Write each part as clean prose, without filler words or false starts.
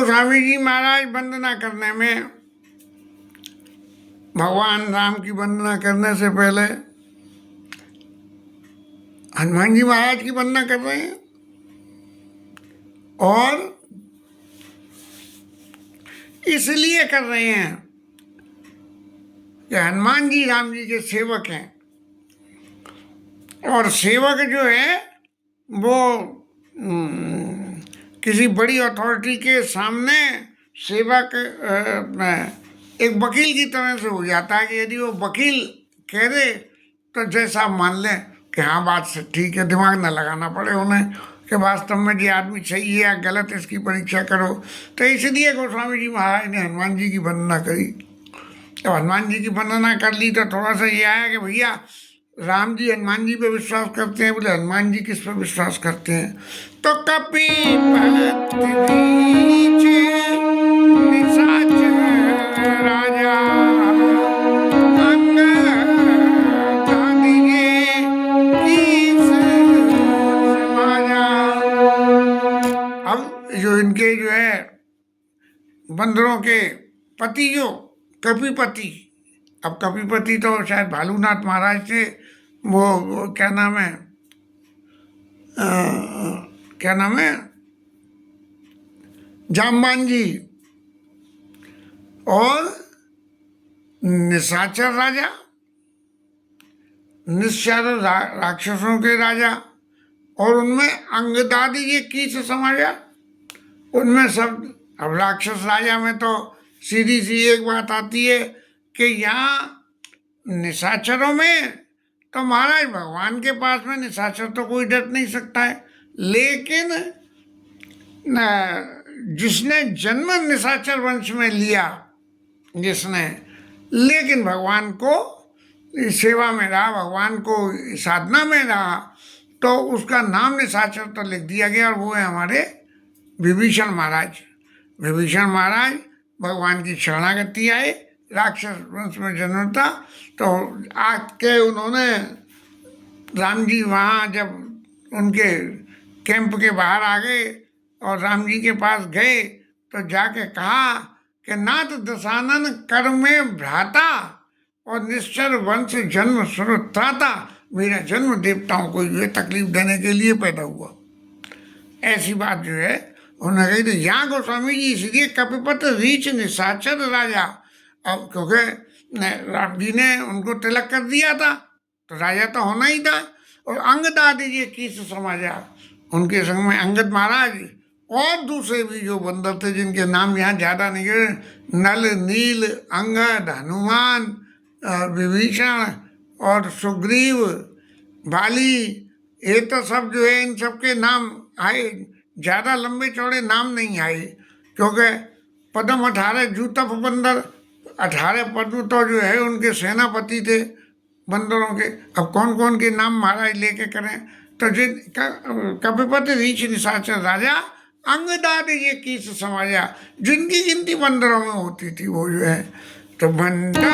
गोस्वामी जी महाराज वंदना करने में, भगवान राम की वंदना करने से पहले हनुमान जी महाराज की वंदना कर रहे हैं। और इसलिए कर रहे हैं कि हनुमान जी राम जी के सेवक हैं, और सेवक जो है वो किसी बड़ी अथॉरिटी के सामने सेवक एक वकील की तरह से हो जाता है कि यदि वो वकील कह दे तो जैसा मान लें कि हाँ बात से ठीक है, दिमाग न लगाना पड़े उन्हें कि वास्तव में ये आदमी सही है या गलत, इसकी परीक्षा करो। तो इसलिए गोस्वामी जी महाराज ने हनुमान जी की वंदना करी। तो हनुमान जी की वंदना कर ली तो थोड़ा सा ये आया कि भैया राम जी हनुमान जी पे विश्वास करते हैं। बोले हनुमान जी किस पर विश्वास करते हैं? तो कपीपति निशाचर राजा जो इनके जो है बंदरों के पति जो कपीपति, अब कपीपति तो शायद भालूनाथ महाराज थे, वो क्या नाम है, क्या नाम है, जामवान जी, और निशाचर राजा, निशाचर राक्षसों के राजा, और उनमें अंगदादी ये किस समाजा, उनमें सब। अब राक्षस राजा में तो सीधी सी एक बात आती है कि यहाँ निशाचरों में तो महाराज भगवान के पास में निशाचर तो कोई डर नहीं सकता है, लेकिन जिसने जन्म निशाचर वंश में लिया, जिसने, लेकिन भगवान को सेवा में रहा, भगवान को साधना में रहा, तो उसका नाम निशाचर तो लिख दिया गया, और वो है हमारे विभीषण महाराज। विभीषण महाराज भगवान की शरणागति आए, राक्षस वंश में जन्म था, तो आके उन्होंने राम जी वहाँ जब उनके कैंप के बाहर आ गए और राम जी के पास गए तो जाके कहा कि नाथ दशानन कर्मे भ्राता और निश्चर वंश जन्म सुरत्राता, मेरा जन्म देवताओं को जो है तकलीफ देने के लिए पैदा हुआ। ऐसी बात जो है उन्होंने कही। तो यहाँ गोस्वामी जी इसलिए कपिपत रीच निशाचर राजा, अब क्योंकि राम जी ने उनको तिलक कर दिया था तो राजा तो होना ही था। और अंगदादी जी किस समाजा, उनके संग में अंगद महाराज और दूसरे भी जो बंदर थे जिनके नाम यहाँ ज़्यादा नहीं है, नल, नील, अंगद, हनुमान, विभीषण और सुग्रीव, बाली, ये तो सब जो है इन सब के नाम आए, ज़्यादा लंबे चौड़े नाम नहीं आए, क्योंकि पद्म 18 जूतफ बंदर, 18 पद्म तो जो है उनके सेनापति थे बंदरों के। अब कौन कौन के नाम महाराज लेके करें? तो जिन कपिपति रीच निशाचर राजा अंगदाद ये किस समाजा, जिनकी गिनती बंदरों में होती थी वो जो है। तो बंदा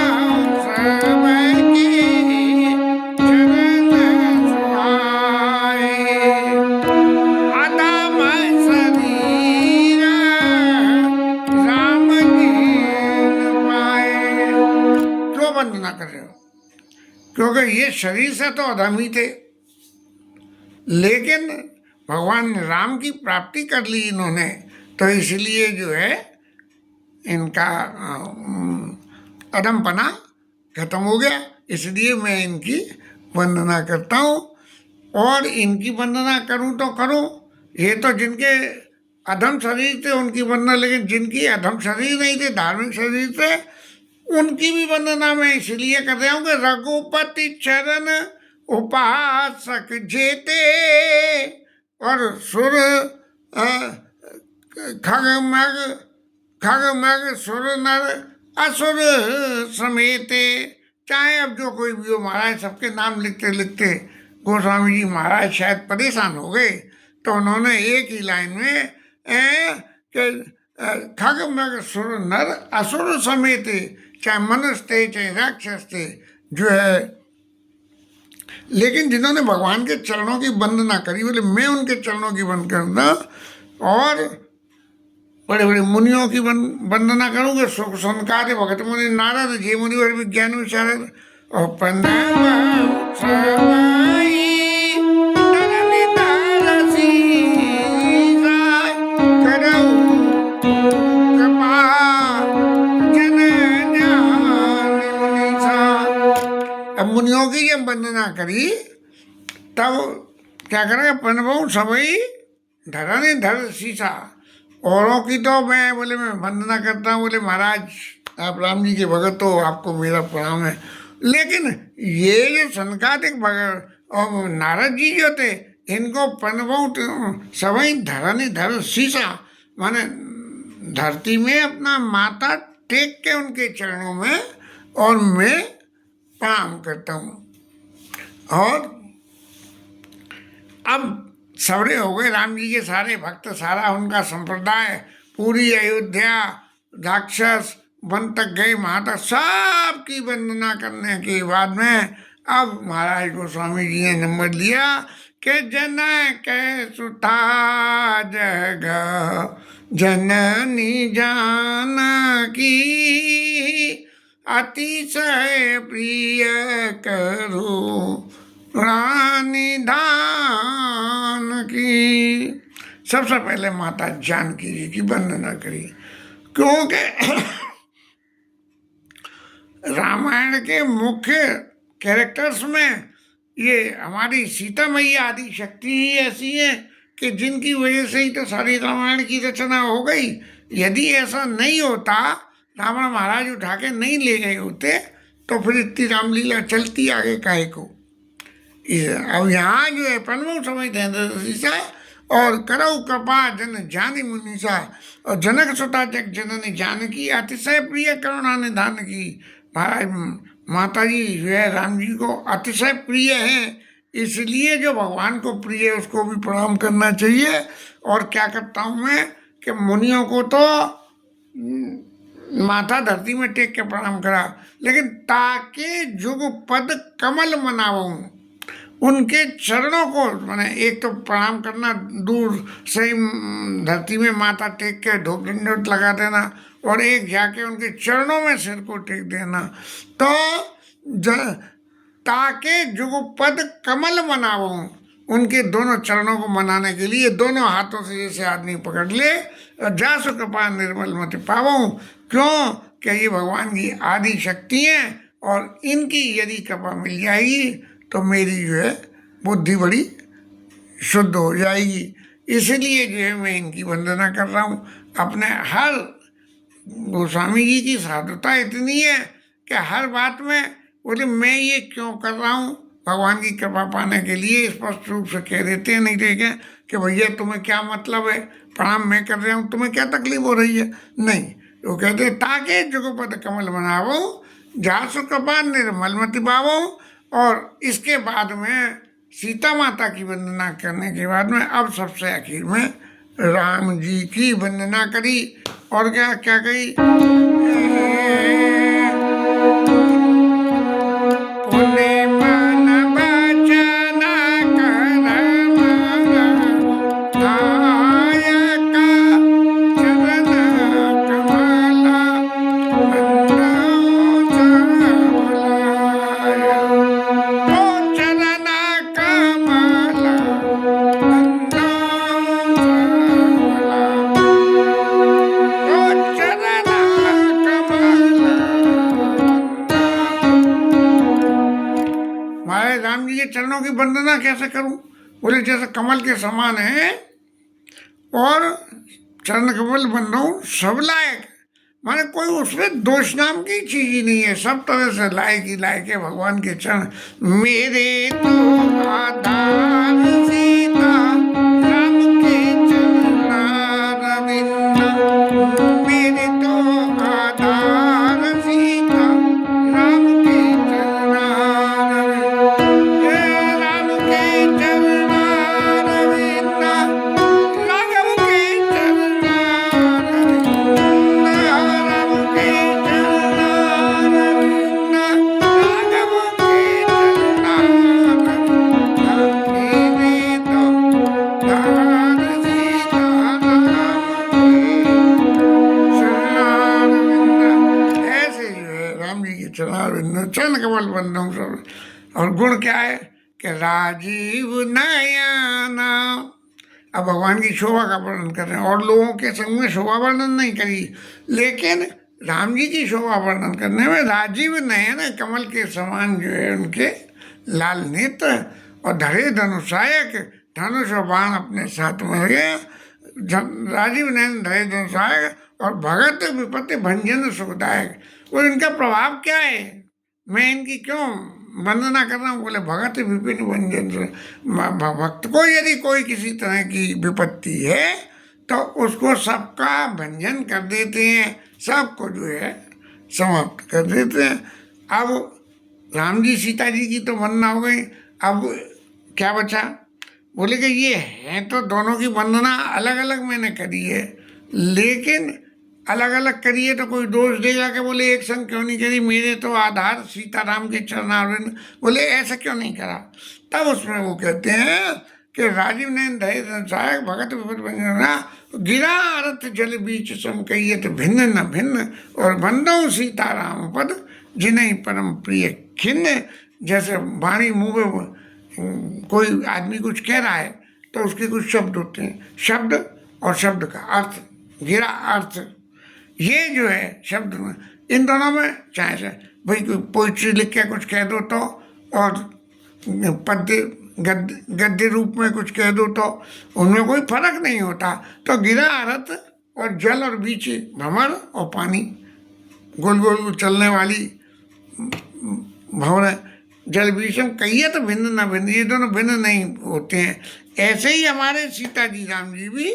वंदना कर रहे हो, क्योंकि ये शरीर से तो अधम ही थे, लेकिन भगवान राम की प्राप्ति कर ली इन्होंने, तो इसलिए जो है इनका अधमपना खत्म हो गया। इसलिए मैं इनकी वंदना करता हूँ, और इनकी वंदना करूँ तो करूँ, ये तो जिनके अधम शरीर थे उनकी वंदना, लेकिन जिनकी अधम शरीर नहीं थे, धार्मिक शरीर थे, उनकी भी वंदना मैं इसलिए कर रहा हूँ कि रघुपति चरण उपासक जेते, और सुर खग सुर नर असुर समेते। चाहे अब जो कोई भी हो महाराज, सबके नाम लिखते लिखते गोस्वामी जी महाराज शायद परेशान हो गए, तो उन्होंने एक ही लाइन में खग मग सुर नर असुर समेते, चाहे मनुष्य थे चाहे राक्षस थे जो है, लेकिन जिन्होंने भगवान के चरणों की वंदना करी, बोले मैं उनके चरणों की वंदना करना, और बड़े बड़े मुनियों की वंदना करूंगे। सुख सनकादि भगत मुनि नारद जे मुनिवर विज्ञान विशारद और अब मुनियों की जब वंदना करी तब क्या करेंगे, पनबहु सबई धरने धर शीशा। औरों की तो मैं बोले मैं वंदना करता हूँ, बोले महाराज आप राम जी के भगत हो, आपको मेरा प्रणाम है। लेकिन ये जो सनकादिक भगत और नारद जी जो थे, इनको पनबहु सबई धरने धर शीशा, माने धरती में अपना माथा टेक के उनके चरणों में और मैं प्रणाम करता हूँ। और अब सबरे हो गए राम जी के सारे भक्त, सारा उनका संप्रदाय, पूरी अयोध्या राक्षस वन तक गए, महात्मा सब की वंदना करने के बाद में अब महाराज गोस्वामी जी ने नंबर लिया कि जन के सुता जग जननी जानकी अतिशय प्रिय करो रानी धान की। सबसे पहले माता जानकी जी की वंदना करी, क्योंकि रामायण के मुख्य कैरेक्टर्स में ये हमारी सीता मैया आदि शक्ति ही ऐसी है कि जिनकी वजह से ही तो सारी रामायण की रचना हो गई। यदि ऐसा नहीं होता, रावण महाराज उठा के नहीं ले गए होते, तो फिर इतनी रामलीला चलती आगे काहे को। अब यहाँ जो है पनबहु सबई धरने शीशा और करऊ कृपा जन जानी मुनीसा, और जनक सुता जग जननी जानकी अतिशय प्रिय करुणा निधान की। महाराज माता जी जो है राम जी को अतिशय प्रिय है, इसलिए जो भगवान को प्रिय है उसको भी प्रणाम करना चाहिए। और क्या करता हूँ मैं कि मुनियों को तो माथा धरती में टेक के प्रणाम करा, लेकिन ताके जुग पद कमल मनाऊं, उनके चरणों को मैंने एक तो प्रणाम करना, दूर से ही धरती में माथा टेक के ढोक ढंढोट लगा देना, और एक जाके उनके चरणों में सिर को टेक देना। तो ताके जुगपद कमल मनाऊं, उनके दोनों चरणों को मनाने के लिए दोनों हाथों से जैसे आदमी पकड़ ले, जासु कृपा निर्मल मति पाऊं। क्यों कि ये भगवान की आदि शक्ति है, और इनकी यदि कृपा मिल जाएगी तो मेरी जो है बुद्धि बड़ी शुद्ध हो जाएगी। इसलिए जो है मैं इनकी वंदना कर रहा हूँ। अपने हर गोस्वामी जी की साधुता इतनी है कि हर बात में बोले मैं ये क्यों कर रहा हूँ, भगवान की कृपा पाने के लिए स्पष्ट रूप से कह देते हैं, नहीं देखे कि भैया तुम्हें क्या मतलब है, प्रणाम मैं कर रहा हूँ, तुम्हें क्या तकलीफ हो रही है। नहीं, वो कहते हैं ताके जुगपद कमल बनावो जासु कृपा निर्मल मति पावो। और इसके बाद में सीता माता की वंदना करने के बाद में अब सबसे आखिर में राम जी की वंदना करी। और क्या क्या कही, चरणों की वंदना कैसे करूं, बोले जैसे कमल के समान है और चरण कमल बनाऊं सब लायक, माने कोई उसमें दोष नाम की चीज ही नहीं है, सब तरह से लायक ही लायक है भगवान के चरण। मेरे तो आधार सीता राम के चरणारविंद, मेरे तो आधार सीता राम के चरणारविंद, चरण कमल बंधु सब। और गुण क्या है कि राजीव नयना। अब भगवान की शोभा का वर्णन कर रहे हैं, और लोगों के संग में शोभा वर्णन नहीं करी, लेकिन राम जी की शोभा वर्णन करने में राजीव नयन, कमल के समान जो है उनके लाल नेत्र, और धरे धनुषायक, धनुष और बाण अपने साथ में गए, राजीव नयन धरे धनुषायक, और भगत विपत्ति भंजन सुखदायक। वो इनका प्रभाव क्या है, मैं इनकी क्यों वंदना कर रहा हूँ? बोले भगत विपिन भंजन से, भक्त को यदि कोई किसी तरह की विपत्ति है तो उसको सबका भंजन कर देते हैं, सबको जो है समाप्त कर देते हैं। अब राम जी सीता जी की तो वंदना हो गई, अब क्या बचा? बोले कि ये है तो दोनों की वंदना अलग अलग मैंने करी है, लेकिन अलग अलग करी है तो कोई दोष देगा कि बोले एक संग क्यों नहीं करी, मेरे तो आधार सीताराम के चरणारविंद, बोले ऐसा क्यों नहीं करा? तब उसमें वो कहते हैं कि राजीव नयन धरे धनुषायक, भगत विपत भंजन, गिरा रथ जल बीच सम कहियत भिन्न न भिन्न, और बंदो सीताराम पद जिन्हीं परम प्रिय खिन्न। जैसे वाणी मुँह में कोई आदमी कुछ कह रहा है तो उसके कुछ शब्द होते हैं, शब्द और शब्द का अर्थ, गिरा अर्थ, ये जो है शब्द में, इन दोनों में चाहे से भाई कोई पोइट्री लिख के कुछ कह दो तो, और पद्य गद्य रूप में कुछ कह दो तो उनमें कोई फर्क नहीं होता। तो गिरा अर्थ और जल और बीच भंवर और पानी, गोल गोल चलने वाली भंवर, जल बीचम कहिए तो भिन्न ना भिन्न, ये दोनों भिन्न नहीं होते हैं। ऐसे ही हमारे सीता जी राम जी भी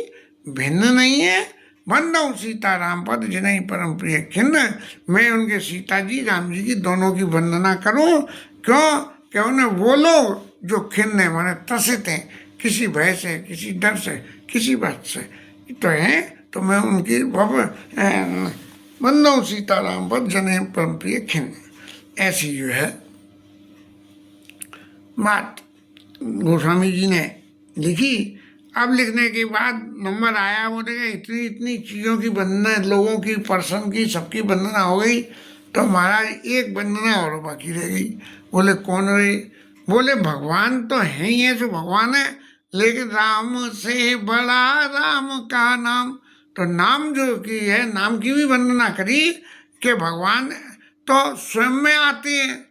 भिन्न नहीं है। बंदो सीताराम पद जिन्हीं परम प्रिय खिन्न, मैं उनके सीता जी राम जी की दोनों की वंदना करूं, क्यों? कि उन्हें वो लोग जो खिन्न है, माने त्रसित हैं किसी भय से, किसी डर से, किसी बात से तो हैं, तो मैं उनकी बंदो सीताराम पद जिन्हीं परम प्रिय खिन्न, ऐसी जो है बात गोस्वामी जी ने लिखी। अब लिखने के बाद नंबर आया, वो देखा इतनी इतनी चीज़ों की वंदना, लोगों की, पर्सन की, सबकी वंदना हो गई, तो महाराज एक वंदना और बाकी रह गई। बोले कौन रही? बोले भगवान तो है ही है, जो भगवान है, लेकिन राम से बड़ा राम का नाम, तो नाम जो की है, नाम की भी वंदना करी कि भगवान तो स्वयं में आते हैं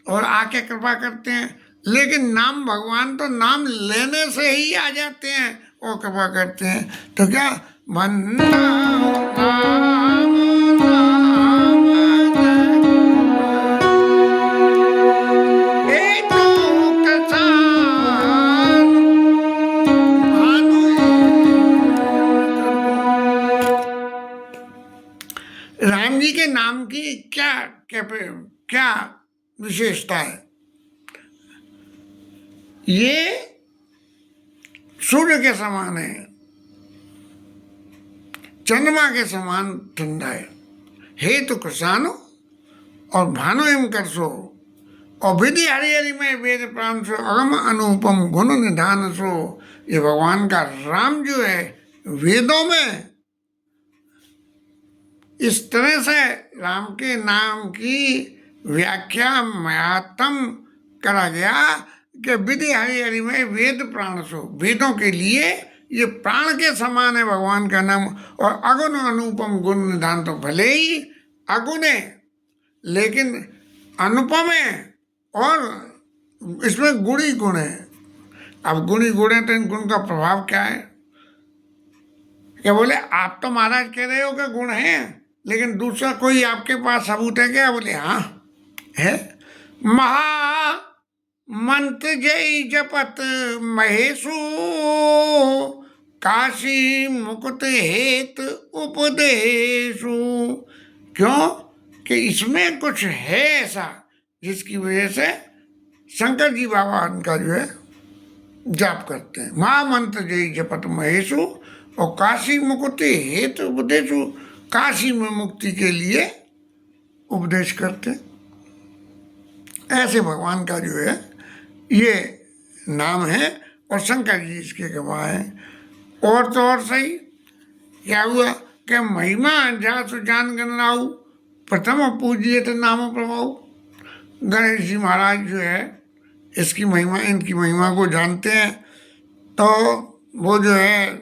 और आके कृपा करते हैं, लेकिन नाम भगवान तो नाम लेने से ही आ जाते हैं और कृपा करते हैं। तो क्या वंदना नाम नाम ए तो कसान भानु। राम जी के नाम की क्या क्या विशेषता है? ये सूर्य के समान है, चंद्रमा के समान ठंडा है, हे तो किसानो और भानु एम कर सो, और विधि हरि हरि में वेद प्राण सो, अगम अनुपम गुण निधान सो। ये भगवान का राम जो है वेदों में इस तरह से राम के नाम की व्याख्या महात्म करा गया कि विधि हरि हरि में वेद प्राण सो, वेदों के लिए ये प्राण के समान है भगवान का नाम। और अगुण अनुपम गुण निधान, तो भले ही अगुण है लेकिन अनुपम है, और इसमें गुण ही गुण है। अब गुण ही गुण है तो इन गुण का प्रभाव क्या है? क्या बोले आप तो महाराज कह रहे हो कि गुण है, लेकिन दूसरा कोई आपके पास सबूत है क्या? बोले हाँ है। महा मंत्र जय जपत महेशु, काशी मुकुट हेत उपदेशु। क्यों? कि इसमें कुछ है ऐसा जिसकी वजह से शंकर जी बाबा उनका जो है जाप करते हैं। महामंत्र जय जपत महेशु, और काशी मुकुट हेत उपदेशु, काशी में मुक्ति के लिए उपदेश करते हैं। ऐसे भगवान का जो है ये नाम है, और शंकर जी इसके गवाह हैं। और तो और सही क्या हुआ कि महिमा जासु जान गणराऊ, प्रथम पूज्यत नाम प्रभाव। गणेश जी महाराज जो है इसकी महिमा, इनकी महिमा को जानते हैं, तो वो जो है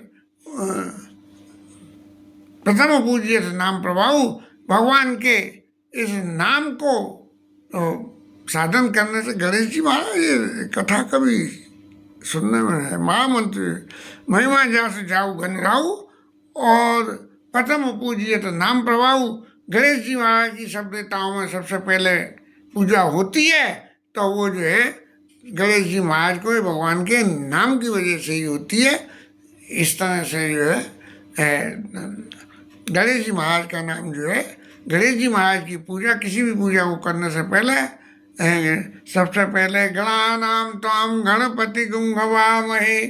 प्रथम पूज्यत नाम प्रभाव, भगवान के इस नाम को तो साधन करने से गणेश जी महाराज, ये कथा कभी सुनने में है, महामंत्र महिमा जा से जाऊ घन राऊ, और प्रथम पूज्यत नाम प्रभाव। गणेश जी महाराज की सब देवताओं में सबसे पहले पूजा होती है, तो वो जो है गणेश जी महाराज को भगवान के नाम की वजह से ही होती है। इस तरह से जो है गणेश जी महाराज का नाम जो है, गणेश जी महाराज की पूजा, किसी भी पूजा को करने से पहले सबसे पहले गणानाम त्वाम गणपति गुं भवामहे,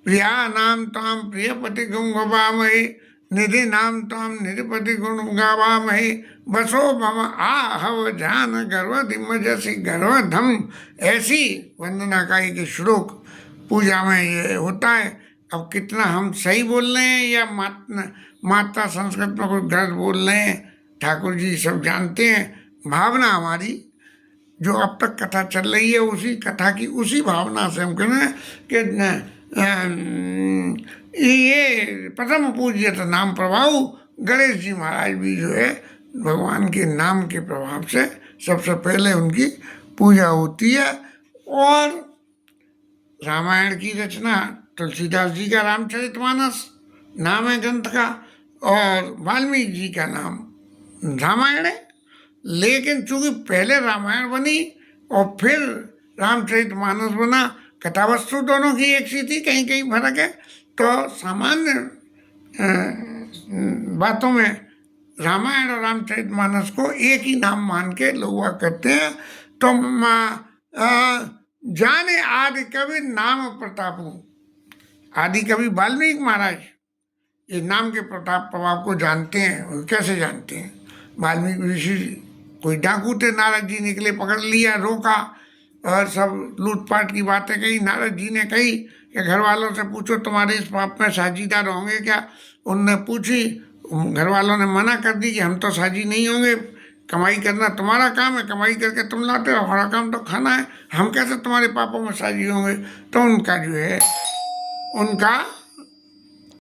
प्रिया नाम त्वाम प्रियपति गुं भवामहे, निधि नाम त्वाम निधिपति गुण गावामहे, बसो मम आहव ध्यान गर्वधिम जसि गर्वधम। ऐसी वंदना का एक श्लोक पूजा में ये होता है। अब कितना हम सही बोल रहे हैं या माता संस्कृत में कुछ गलत बोल रहे हैं, ठाकुर जी सब जानते हैं। भावना हमारी जो अब तक कथा चल रही है, उसी कथा की उसी भावना से हम कह रहे हैं कि ये प्रथम पूज्यत नाम प्रभाव। गणेश जी महाराज भी जो है भगवान के नाम के प्रभाव से सबसे पहले उनकी पूजा होती है। और रामायण की रचना तुलसीदास जी का रामचरितमानस नाम है ग्रंथ का, और वाल्मीकि जी का नाम रामायण है। लेकिन चूंकि पहले रामायण बनी और फिर रामचरितमानस बना, कथावस्तु दोनों की एक सी थी, कहीं कहीं फर्क है, तो सामान्य बातों में रामायण और रामचरितमानस को एक ही नाम मान के लोग हुआ करते हैं। तो जाने आदि कवि नाम प्रतापू, आदि कवि वाल्मीकि महाराज ये नाम के प्रताप प्रभाव को जानते हैं। कैसे जानते हैं? वाल्मीकि ऋषि कोई डाकू थे, नारद जी निकले, पकड़ लिया, रोका और सब लूटपाट की बातें कही। नारद जी ने कही कि घर वालों से पूछो तुम्हारे इस पाप में साझीदार होंगे क्या। उनने पूछी, घर वालों ने मना कर दी कि हम तो साझी नहीं होंगे, कमाई करना तुम्हारा काम है, कमाई करके तुम लाते हो, हमारा काम तो खाना है, हम कैसे तुम्हारे पापों में साझी होंगे। तो उनका जो है उनका